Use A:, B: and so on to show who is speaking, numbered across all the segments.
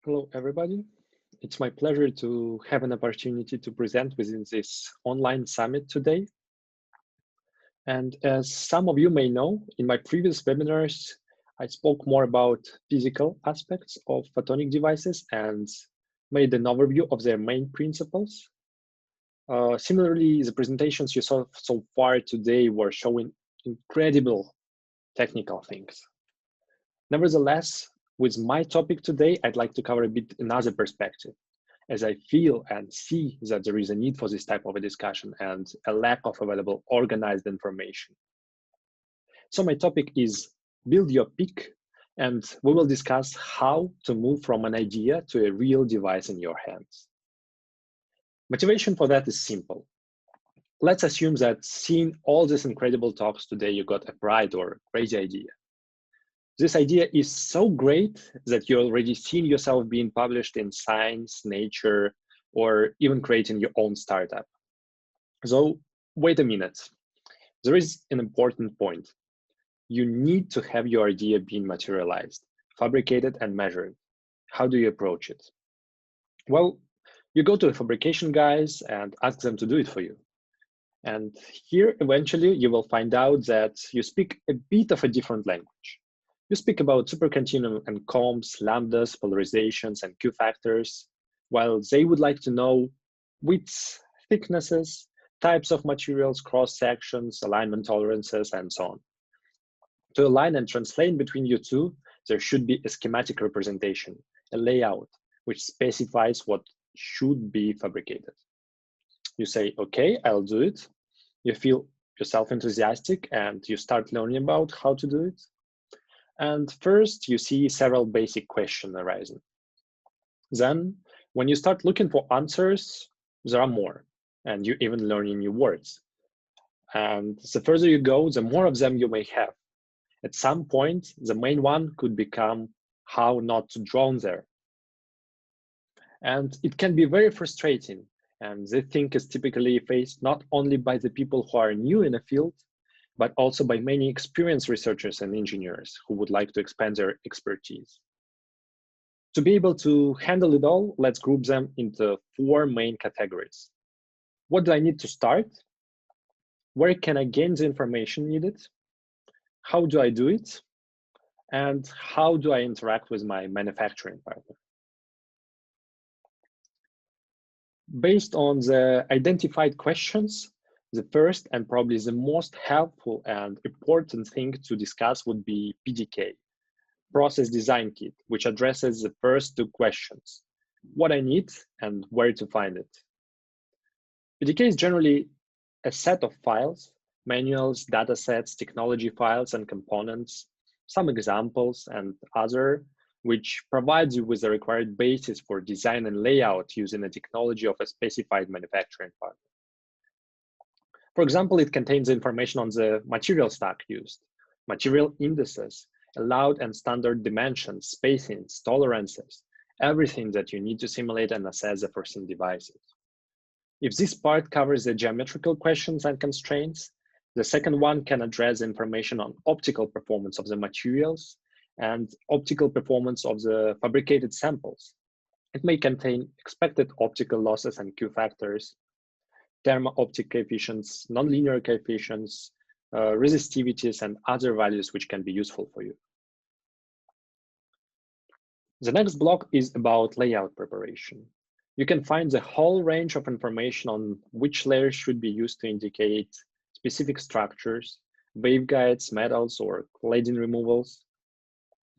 A: Hello, everybody. It's my pleasure to have an opportunity to present within this online summit today. And as some of you may know, in my previous webinars, I spoke more about physical aspects of photonic devices and made an overview of their main principles. Similarly, the presentations you saw so far today were showing incredible technical things. Nevertheless, with my topic today, I'd like to cover a bit another perspective, as I feel and see that there is a need for this type of a discussion and a lack of available organized information. So my topic is build your PIC, and we will discuss how to move from an idea to a real device in your hands. Motivation for that is simple. Let's assume that seeing all these incredible talks today, you got a bright or crazy idea. This idea is so great that you're already seeing yourself being published in Science, Nature, or even creating your own startup. So wait a minute. There is an important point. You need to have your idea being materialized, fabricated, and measured. How do you approach it? Well, you go to the fabrication guys and ask them to do it for you. And here, eventually, you will find out that you speak a bit of a different language. You speak about supercontinuum and comps, lambdas, polarizations, and Q factors, while they would like to know widths, thicknesses, types of materials, cross-sections, alignment tolerances, and so on. To align and translate between you two, there should be a schematic representation, a layout, which specifies what should be fabricated. You say, okay, I'll do it. You feel yourself enthusiastic and you start learning about how to do it. And first, you see several basic questions arising. Then, when you start looking for answers, there are more, and you even learning new words. And the further you go, the more of them you may have. At some point, the main one could become how not to drown there. And it can be very frustrating, and this thing is typically faced not only by the people who are new in a field, but also by many experienced researchers and engineers who would like to expand their expertise. To be able to handle it all, let's group them into 4 main categories. What do I need to start? Where can I gain the information needed? How do I do it? And how do I interact with my manufacturing partner? Based on the identified questions, the first and probably the most helpful and important thing to discuss would be PDK, Process Design Kit, which addresses the first 2 questions, what I need and where to find it. PDK is generally a set of files, manuals, datasets, technology files and components, some examples and other, which provides you with the required basis for design and layout using the technology of a specified manufacturing partner. For example, it contains information on the material stack used, material indices, allowed and standard dimensions, spacings, tolerances, everything that you need to simulate and assess the foreseen devices. If this part covers the geometrical questions and constraints, the second one can address information on optical performance of the materials and optical performance of the fabricated samples. It may contain expected optical losses and Q factors, thermo-optic coefficients, nonlinear coefficients, resistivities, and other values which can be useful for you. The next block is about layout preparation. You can find the whole range of information on which layers should be used to indicate specific structures, waveguides, metals, or cladding removals.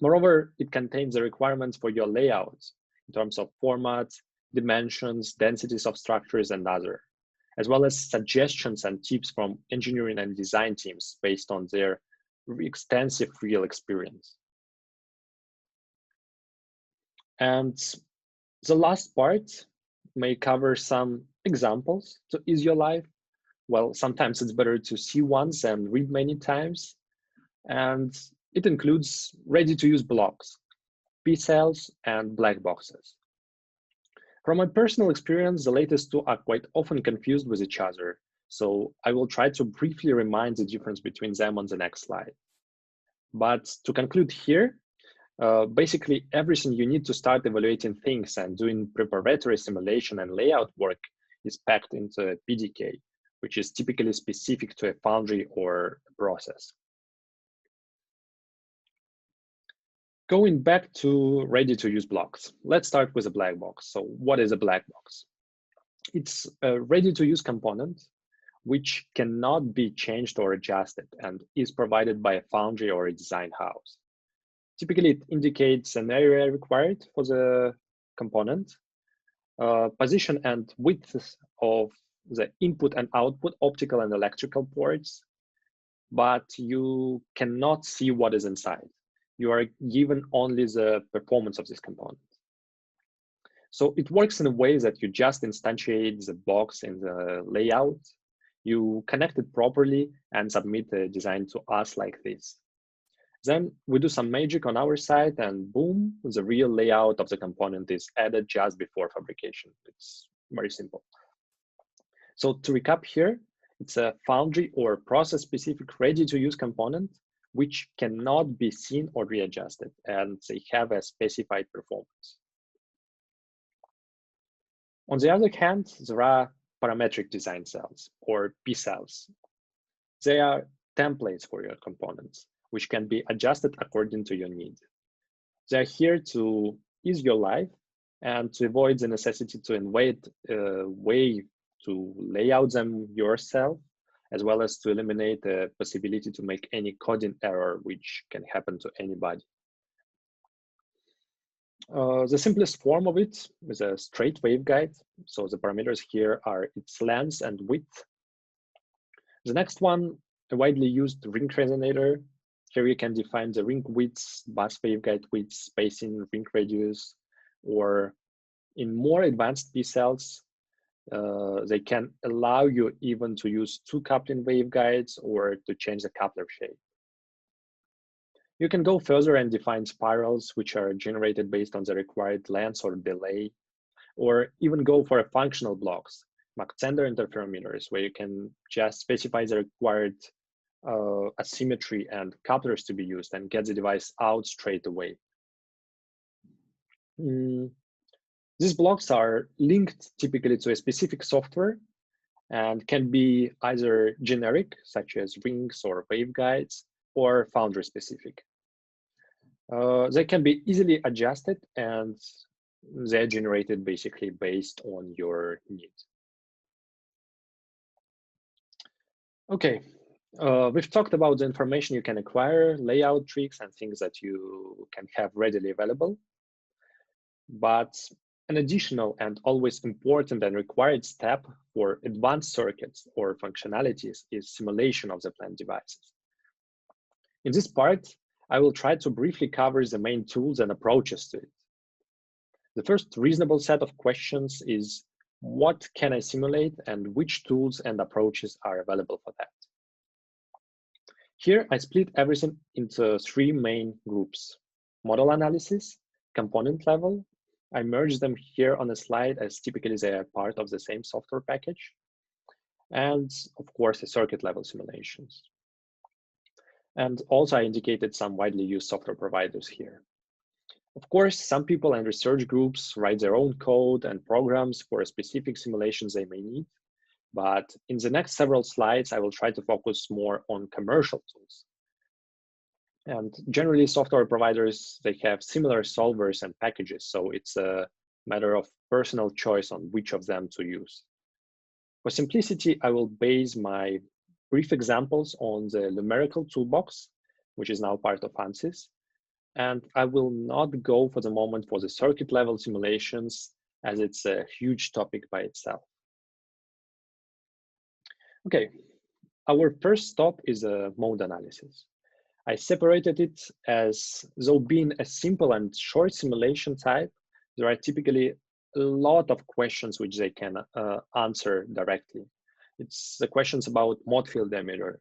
A: Moreover, it contains the requirements for your layouts in terms of formats, dimensions, densities of structures, and other, as well as suggestions and tips from engineering and design teams based on their extensive real experience. And the last part may cover some examples to ease your life. Well, sometimes it's better to see once and read many times. And it includes ready-to-use blocks, P-cells, and black boxes. From my personal experience, the latest 2 are quite often confused with each other, so I will try to briefly remind the difference between them on the next slide. But to conclude here, Basically, everything you need to start evaluating things and doing preparatory simulation and layout work is packed into a PDK, which is typically specific to a foundry or a process. Going back to ready-to-use blocks, let's start with a black box. So what is a black box? It's a ready-to-use component which cannot be changed or adjusted and is provided by a foundry or a design house. Typically, it indicates an area required for the component, position and width of the input and output optical and electrical ports, but you cannot see what is inside. You are given only the performance of this component. So it works in a way that you just instantiate the box in the layout, you connect it properly and submit the design to us like this. Then we do some magic on our side and boom, the real layout of the component is added just before fabrication. It's very simple. So to recap here, it's a foundry or process-specific ready-to-use component which cannot be seen or readjusted, and they have a specified performance. On the other hand, there are parametric design cells, or P cells. They are templates for your components, which can be adjusted according to your need. They're here to ease your life and to avoid the necessity to invent a way to lay out them yourself, as well as to eliminate the possibility to make any coding error, which can happen to anybody. The simplest form of it is a straight waveguide. So the parameters here are its length and width. The next one, a widely used ring resonator. Here you can define the ring width, bus waveguide width, spacing, ring radius, or in more advanced P cells, they can allow you even to use two coupling waveguides or to change the coupler shape. You can go further and define spirals, which are generated based on the required length or delay, or even go for functional blocks, Mach-Zehnder interferometers, where you can just specify the required asymmetry and couplers to be used and get the device out straight away. These blocks are linked typically to a specific software and can be either generic, such as rings or waveguides, or foundry specific. They can be easily adjusted and they're generated basically based on your needs. Okay, we've talked about the information you can acquire, layout tricks, and things that you can have readily available. But an additional and always important and required step for advanced circuits or functionalities is simulation of the planned devices. In this part, I will try to briefly cover the main tools and approaches to it. The first reasonable set of questions is, what can I simulate and which tools and approaches are available for that? Here, I split everything into three main groups: model analysis, component level. I merge them here on the slide as typically they are part of the same software package. And of course, the circuit level simulations. And also I indicated some widely used software providers here. Of course, some people and research groups write their own code and programs for specific simulations they may need. But in the next several slides, I will try to focus more on commercial tools. And generally, software providers, they have similar solvers and packages, so it's a matter of personal choice on which of them to use. For simplicity, I will base my brief examples on the numerical toolbox, which is now part of ANSYS, and I will not go for the moment for the circuit level simulations, as it's a huge topic by itself. Okay, our first stop is a mode analysis. I separated it as though being a simple and short simulation type, there are typically a lot of questions which they can answer directly. It's the questions about mode field emitter,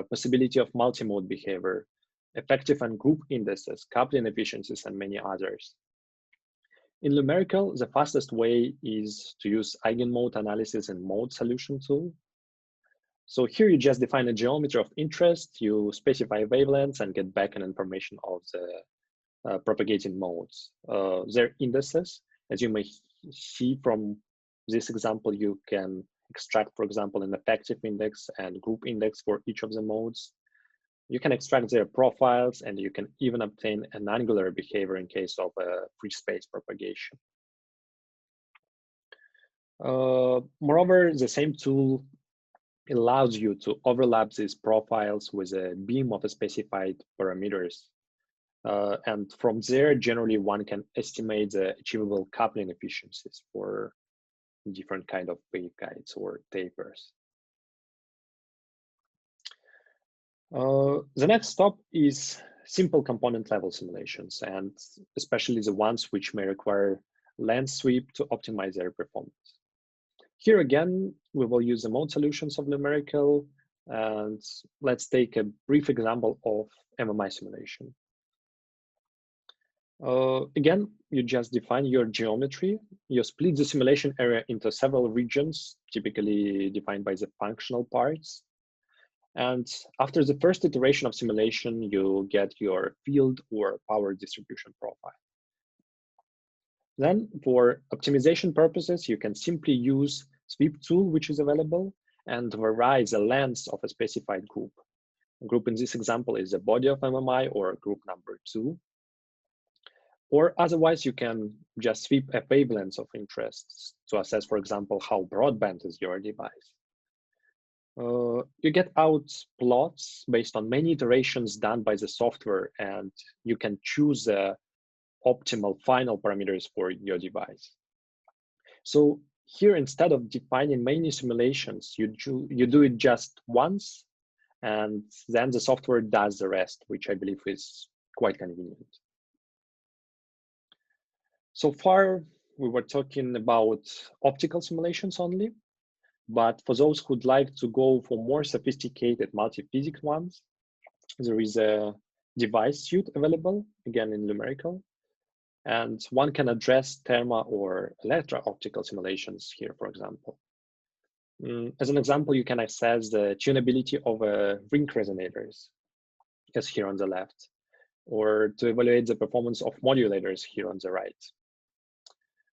A: possibility of multi-mode behavior, effective and group indices, coupling efficiencies, and many others. In numerical, the fastest way is to use eigenmode analysis and mode solution tool. So here you just define a geometry of interest, you specify wavelengths and get back an information of the propagating modes. Their indices, as you may see from this example, you can extract, for example, an effective index and group index for each of the modes. You can extract their profiles, and you can even obtain an angular behavior in case of a free space propagation. Moreover, the same tool allows you to overlap these profiles with a beam of specified parameters. And from there, generally, one can estimate the achievable coupling efficiencies for different kind of waveguides or tapers. The next stop is simple component level simulations, and especially the ones which may require lens sweep to optimize their performance. Here again, we will use the mode solutions of numerical, and let's take a brief example of MMI simulation. Again, you just define your geometry. You split the simulation area into several regions, typically defined by the functional parts. And after the first iteration of simulation, you get your field or power distribution profile. Then for optimization purposes, you can simply use sweep tool, which is available, and vary the length of a specified group. A group in this example is the body of MMI or group number 2. Or otherwise, you can just sweep a wavelength of interest to assess, for example, how broadband is your device. You get out plots based on many iterations done by the software, and you can choose the optimal final parameters for your device. So here, instead of defining many simulations, you do it just once, and then the software does the rest, which I believe is quite convenient. So far, we were talking about optical simulations only, but for those who'd like to go for more sophisticated multi-physics ones, there is a device suite available, again in numerical, and one can address thermal or electro-optical simulations here, for example. As an example, you can access the tunability of ring resonators, as here on the left, or to evaluate the performance of modulators here on the right.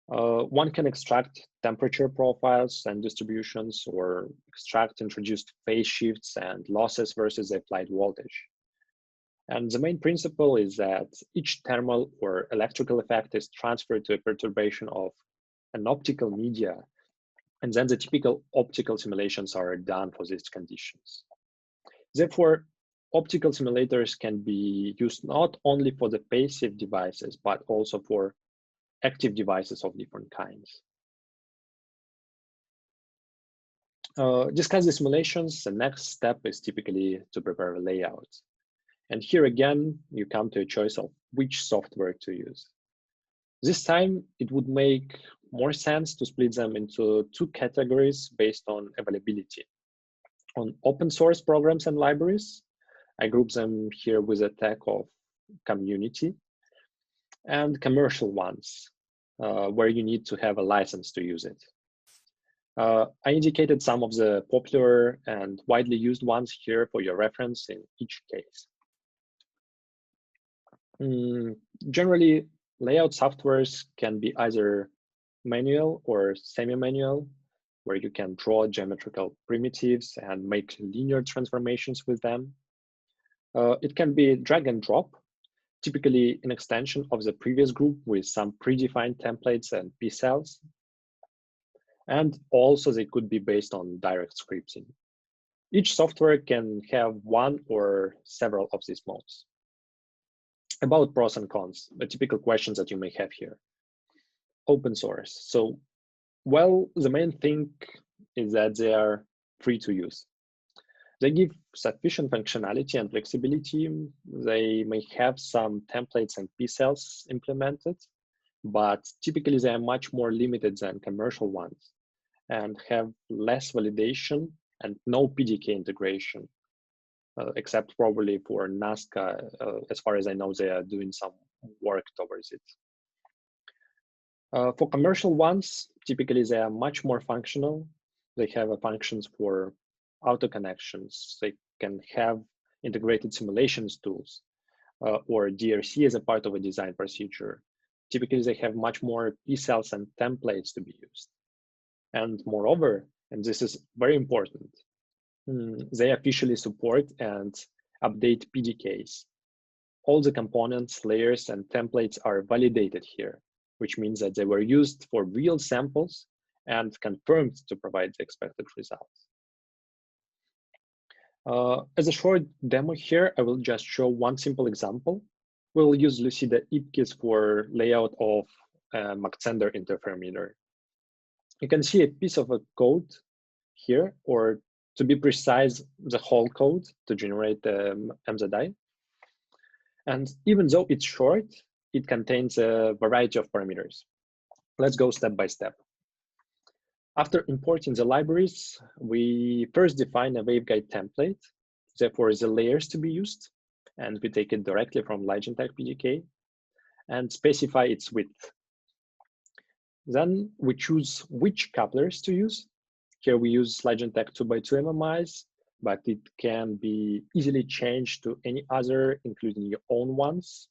A: One can extract temperature profiles and distributions, or extract introduced phase shifts and losses versus the applied voltage. And the main principle is that each thermal or electrical effect is transferred to a perturbation of an optical media, and then the typical optical simulations are done for these conditions. Therefore, optical simulators can be used not only for the passive devices, but also for active devices of different kinds. Discuss the simulations. The next step is typically to prepare a layout. And here again, you come to a choice of which software to use. This time, it would make more sense to split them into two categories based on availability. On open source programs and libraries, I group them here with a tag of community, and commercial ones, where you need to have a license to use it. I indicated some of the popular and widely used ones here for your reference in each case. Generally, layout softwares can be either manual or semi-manual, where you can draw geometrical primitives and make linear transformations with them. It can be drag and drop, typically an extension of the previous group with some predefined templates and p-cells. And also they could be based on direct scripting. Each software can have one or several of these modes. About pros and cons, the typical questions that you may have here. Open source. So, well, the main thing is that they are free to use. They give sufficient functionality and flexibility. They may have some templates and p-cells implemented, but typically they are much more limited than commercial ones and have less validation and no PDK integration, except probably for Nazca. As far as I know, they are doing some work towards it. For commercial ones, typically they are much more functional. They have functions for auto connections. They can have integrated simulations tools. or DRC as a part of a design procedure. Typically, they have much more P-cells and templates to be used. And moreover, and this is very important, they officially support and update PDKs. All the components, layers, and templates are validated here, which means that they were used for real samples and confirmed to provide the expected results. As a short demo here, I will just show one simple example. We'll use Lucida IPKIS for layout of a Mach-Zehnder interferometer. You can see a piece of a code here, or to be precise, the whole code to generate the MZI. And even though it's short, it contains a variety of parameters. Let's go step by step. After importing the libraries, we first define a waveguide template, therefore the layers to be used, and we take it directly from LIGENTEC PDK and specify its width. Then we choose which couplers to use. Here we use LIGENTEC 2x2 MMIs, but it can be easily changed to any other, including your own ones.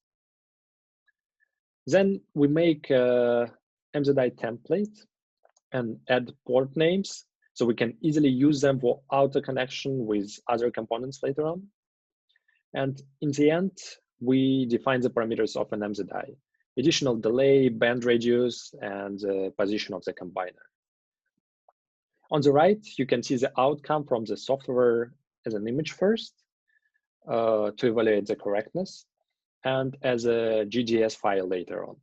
A: Then we make a MZI template and add port names, so we can easily use them for auto connection with other components later on. And in the end, we define the parameters of an MZI, additional delay, band radius, and the position of the combiner. On the right, you can see the outcome from the software as an image first to evaluate the correctness, and as a GDS file later on.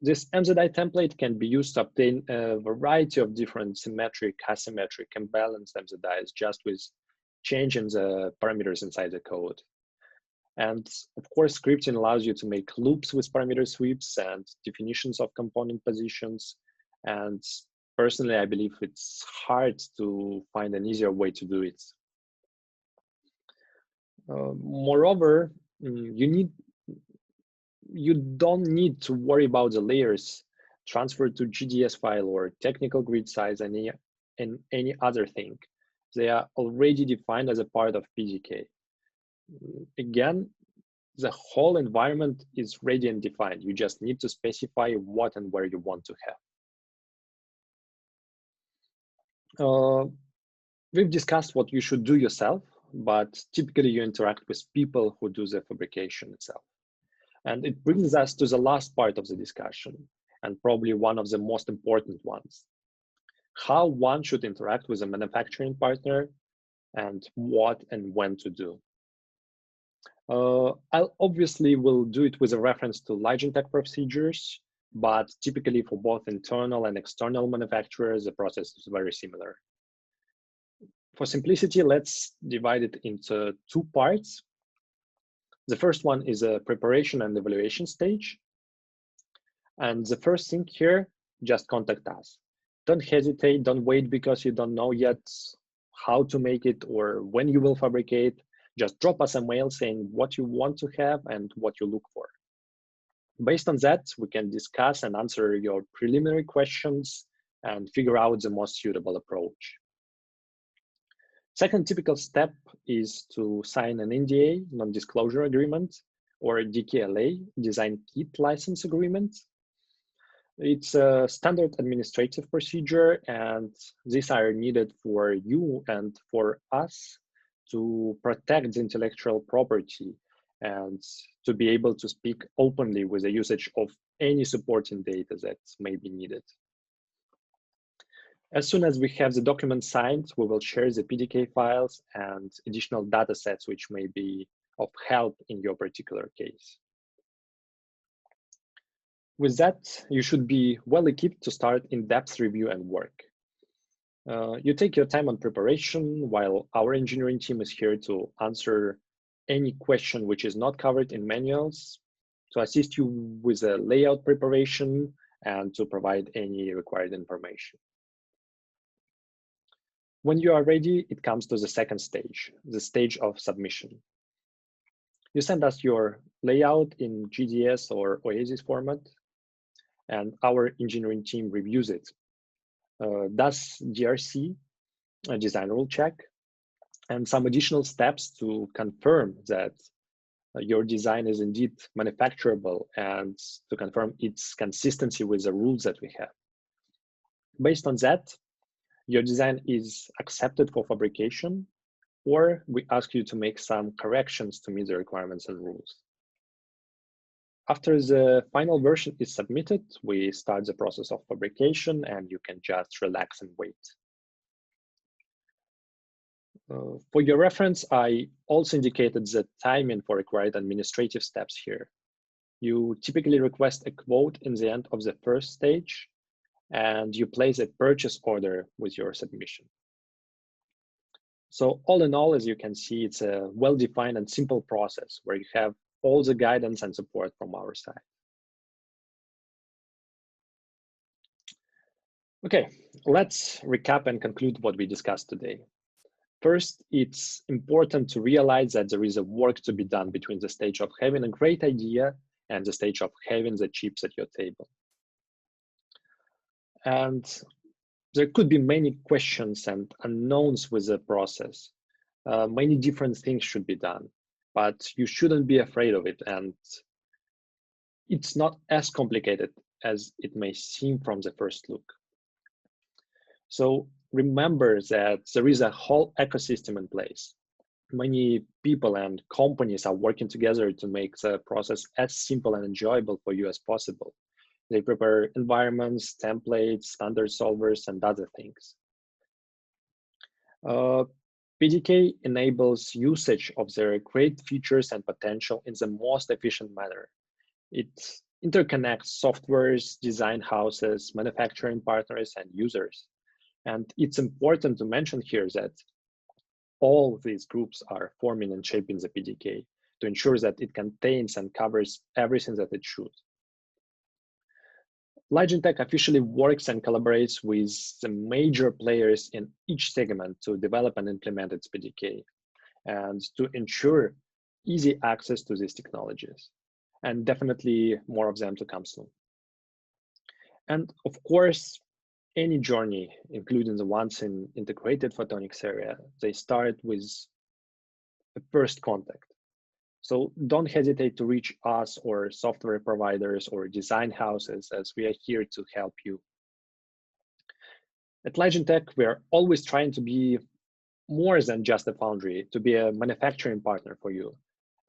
A: This MZI template can be used to obtain a variety of different symmetric, asymmetric, and balanced MZIs just with changing the parameters inside the code. And of course, scripting allows you to make loops with parameter sweeps and definitions of component positions. And personally, I believe it's hard to find an easier way to do it. Moreover, you don't need to worry about the layers transferred to GDS file or technical grid size and any other thing. They are already defined as a part of PDK. Again, the whole environment is ready and defined. You just need to specify what and where you want to have. We've discussed what you should do yourself, but typically you interact with people who do the fabrication itself. And it brings us to the last part of the discussion, and probably one of the most important ones. How one should interact with a manufacturing partner and what and when to do. I'll obviously will do it with a reference to LIGENTEC procedures, but typically for both internal and external manufacturers, the process is very similar. For simplicity, let's divide it into two parts. The first one is a preparation and evaluation stage. And the first thing here, just contact us. Don't hesitate, don't wait because you don't know yet how to make it or when you will fabricate. Just drop us a mail saying what you want to have and what you look for. Based on that, we can discuss and answer your preliminary questions and figure out the most suitable approach. Second typical step is to sign an NDA, non-disclosure agreement, or a DKLA, design kit license agreement. It's a standard administrative procedure, and these are needed for you and for us to protect the intellectual property and to be able to speak openly with the usage of any supporting data that may be needed. As soon as we have the document signed, we will share the PDK files and additional data sets which may be of help in your particular case. With that, you should be well equipped to start in-depth review and work. You take your time on preparation, while our engineering team is here to answer any question which is not covered in manuals, to assist you with the layout preparation, and to provide any required information. When you are ready, it comes to the second stage, the stage of submission. You send us your layout in GDS or OASIS format, and our engineering team reviews it. Does DRC, a design rule check, and some additional steps to confirm that your design is indeed manufacturable and to confirm its consistency with the rules that we have. Based on that, your design is accepted for fabrication, or we ask you to make some corrections to meet the requirements and rules. After the final version is submitted, we start the process of fabrication, and you can just relax and wait. For your reference, I also indicated the timing for required administrative steps here. You typically request a quote in the end of the first stage, and you place a purchase order with your submission. So all in all, as you can see, it's a well-defined and simple process where you have all the guidance and support from our side. Okay, let's recap and conclude what we discussed today. First, it's important to realize that there is a work to be done between the stage of having a great idea and the stage of having the chips at your table. And there could be many questions and unknowns with the process. Many different things should be done, but you shouldn't be afraid of it. And it's not as complicated as it may seem from the first look. So remember that there is a whole ecosystem in place. Many people and companies are working together to make the process as simple and enjoyable for you as possible. They prepare environments, templates, standard solvers, and other things. PDK enables usage of their great features and potential in the most efficient manner. It interconnects softwares, design houses, manufacturing partners, and users. And it's important to mention here that all these groups are forming and shaping the PDK to ensure that it contains and covers everything that it should. LIGENTEC officially works and collaborates with the major players in each segment to develop and implement its PDK and to ensure easy access to these technologies, and definitely more of them to come soon. And of course, any journey, including the ones in integrated photonics area, they start with a first contact. So don't hesitate to reach us or software providers or design houses, as we are here to help you. At LIGENTEC, we're always trying to be more than just a foundry, to be a manufacturing partner for you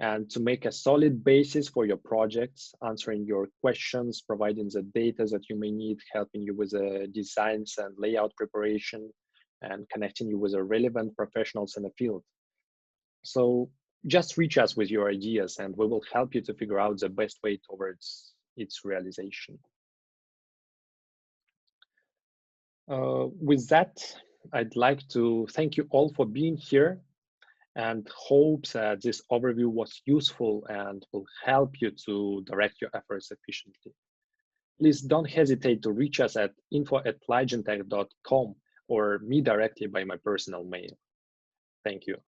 A: and to make a solid basis for your projects, answering your questions, providing the data that you may need, helping you with the designs and layout preparation, and connecting you with the relevant professionals in the field. So just reach us with your ideas and we will help you to figure out the best way towards its realization. With that, I'd like to thank you all for being here and hope that this overview was useful and will help you to direct your efforts efficiently. Please don't hesitate to reach us at info@ligentech.com or me directly by my personal mail. Thank you.